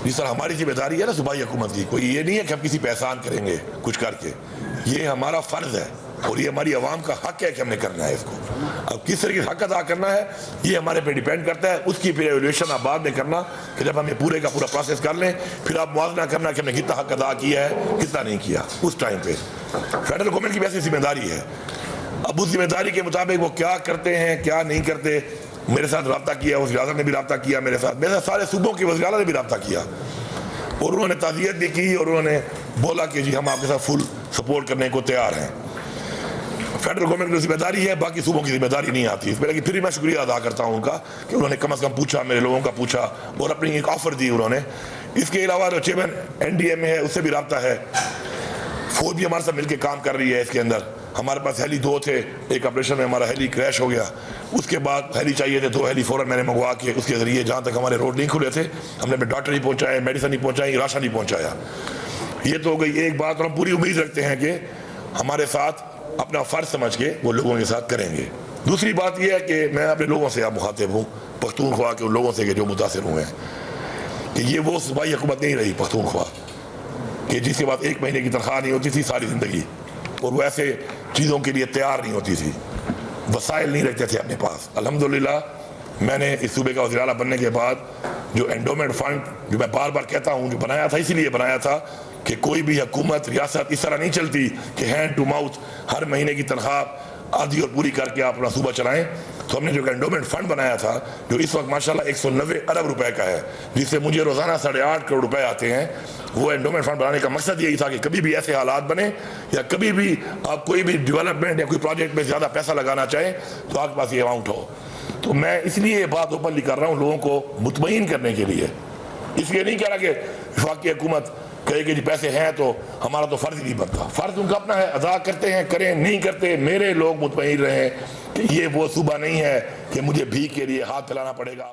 جس طرح ہماری ذمہ داری ہے نا صوبائی حکومت کی، کوئی یہ نہیں ہے کہ ہم کسی پہ احسان کریں گے کچھ کر کے، یہ ہمارا فرض ہے اور یہ ہماری عوام کا حق ہے کہ ہم نے کرنا ہے اس کو۔ اب کس طرح حق ادا کرنا ہے یہ ہمارے پہ ڈیپینڈ کرتا ہے، اس کی پھر ایویلیوشن آپ بعد میں کرنا کہ جب ہم یہ پورے کا پورا پروسیس کر لیں، پھر آپ موازنہ کرنا کہ ہم نے کتنا حق ادا کیا ہے کتنا نہیں کیا اس ٹائم پہ۔ فیڈرل گورنمنٹ کی ویسے ذمہ داری ہے، اب اس ذمہ داری کے مطابق وہ کیا کرتے ہیں کیا نہیں کرتے۔ میرے ساتھ رابطہ کیا، وزیر اعظم نے بھی رابطہ کیا میرے ساتھ سارے صوبوں کے وزیر اعلیٰ نے بھی رابطہ کیا، اور انہوں نے تعزیت بھی کی اور انہوں نے بولا کہ جی ہم آپ کے ساتھ فل سپورٹ کرنے کو تیار ہیں۔ فیڈرل گورنمنٹ کی ذمہ داری ہے، باقی صوبوں کی ذمہ داری نہیں آتی اس میں، لیکن پھر بھی میں شکریہ ادا کرتا ہوں ان کا کہ انہوں نے کم از کم پوچھا، میرے لوگوں کا پوچھا اور اپنی ایک آفر دی انہوں نے۔ اس کے علاوہ جو چیئرمین NDA میں ہے اس سے بھی رابطہ ہے، فوج بھی ہمارے ساتھ مل کے کام کر رہی ہے اس کے اندر۔ ہمارے پاس ہیلی 2 تھے، ایک آپریشن میں ہمارا ہیلی کریش ہو گیا، اس کے بعد ہیلی چاہیے تھے 2 ہیلی فوراً میں نے منگوا کے اس کے ذریعے جہاں تک ہمارے روڈ نہیں کھلے تھے ہم نے ڈاکٹر نہیں پہنچایا، میڈیسن نہیں پہنچائی، راشن نہیں پہنچایا۔ یہ تو ہو گئی ایک بات، اور ہم پوری امید رکھتے ہیں کہ ہمارے ساتھ اپنا فرض سمجھ کے وہ لوگوں کے ساتھ کریں گے۔ دوسری بات یہ ہے کہ میں اپنے لوگوں سے اب مخاطب ہوں، پختونخوا کے ان لوگوں سے کہ جو متاثر ہوئے ہیں، کہ یہ وہ صوبائی حکومت نہیں رہی پختونخوا کہ جس کے بعد 1 مہینے کی تنخواہ نہیں ہوتی تھی ساری زندگی، اور وہ ایسے چیزوں کے لیے تیار نہیں ہوتی تھی، وسائل نہیں رکھتے تھے اپنے پاس۔ الحمدللہ میں نے اس صوبے کا وزیر اعلیٰ بننے کے بعد جو انڈومنٹ فنڈ جو میں بار بار کہتا ہوں جو بنایا تھا، اسی لیے بنایا تھا کہ کوئی بھی حکومت ریاست اس طرح نہیں چلتی کہ ہینڈ ٹو ماؤتھ ہر مہینے کی تنخواہ آدھی اور پوری کر کے آپ اپنا صوبہ چلائیں۔ تو ہم نے جو انڈومنٹ فنڈ بنایا تھا جو اس وقت ماشاءاللہ 190 ارب روپے کا ہے، جس سے مجھے روزانہ 8.5 کروڑ روپے آتے ہیں، وہ انڈومنٹ فنڈ بنانے کا مقصد یہی تھا کہ کبھی بھی ایسے حالات بنے یا کبھی بھی آپ کوئی بھی ڈیولپمنٹ یا کوئی پروجیکٹ میں زیادہ پیسہ لگانا چاہیں تو آپ کے پاس یہ اماؤنٹ ہو۔ تو میں اس لیے یہ بات اوپنلی کر رہا ہوں لوگوں کو مطمئن کرنے کے لیے، اس لیے نہیں کہہ رہا کہ وفاقی حکومت کہے کہ جی پیسے ہیں تو ہمارا تو فرض ہی نہیں بنتا، فرض ان کا اپنا ہے، ادا کرتے ہیں کریں، نہیں کرتے میرے لوگ مطمئن رہیں کہ یہ وہ صوبہ نہیں ہے کہ مجھے بھیک کے لیے ہاتھ پھیلانا پڑے گا۔